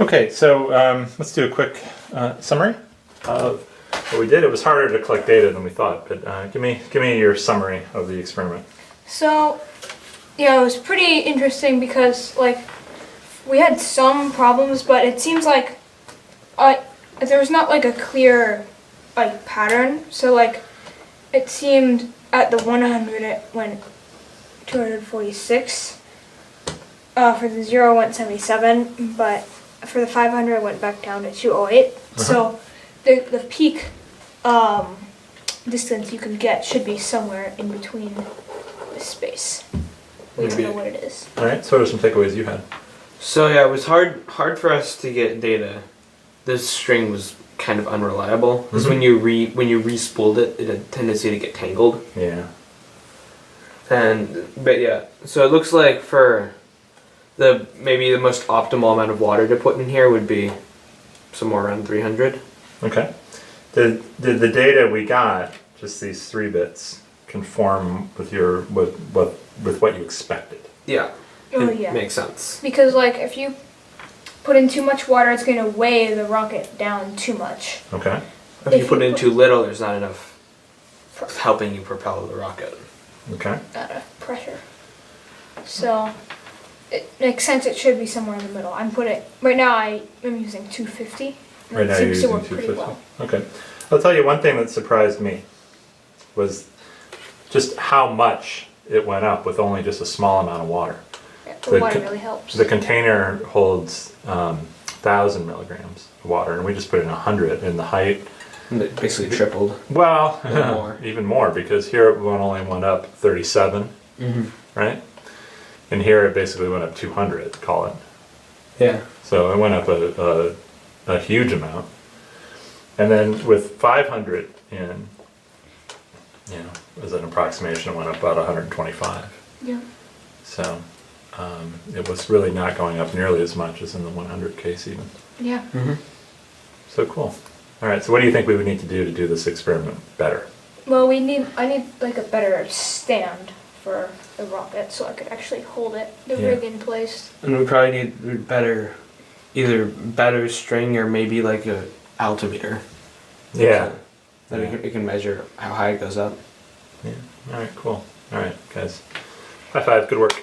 Okay, so let's do a quick summary of what we did. It was harder to collect data than we thought, but give me your summary of the experiment. So, yeah, it was pretty interesting because, like, we had some problems, but it seems like there was not, like, a clear, like, pattern. So, like, it seemed at the 100 it went 246. For the 0 went 77, but for the 500 it went back down to 208. So the peak distance you can get should be somewhere in between this space. We don't know what it is. All right. So what are some takeaways you had? So yeah, it was hard for us to get data. This string was kind of unreliable because when you re-spooled it, it had a tendency to get tangled. Yeah. But yeah, so it looks like for maybe the most optimal amount of water to put in here would be somewhere around 300. Okay. Did the data we got, just these 3 bits, conform with what you expected? Yeah. Oh, it yeah. Makes sense. Because, like, if you put in too much water, it's going to weigh the rocket down too much. Okay. If you put in too little, there's not enough helping you propel the rocket. Okay. Not enough pressure. So it makes sense. It should be somewhere in the middle. Right now. I'm using 250. Right now you're using 250. Okay. I'll tell you one thing that surprised me was just how much it went up with only just a small amount of water. Yeah, the water really helps. The container holds 1,000 milligrams of water, and we just put in 100 in the height. And it basically tripled. Well, more. even more, because here it only went up 37, right? And here it basically went up 200, call it. Yeah. So it went up a huge amount. And then with 500 in, as an approximation, it went up about 125. Yeah. So it was really not going up nearly as much as in the 100 case even. Yeah. So cool. All right, so what do you think we would need to do this experiment better? Well, I need like a better stand for the rocket so I could actually hold it, the rig in place. And we probably need either better string or maybe like a altimeter. Yeah. So that it can measure how high it goes up. Yeah. All right, cool. All right, guys. High five, good work.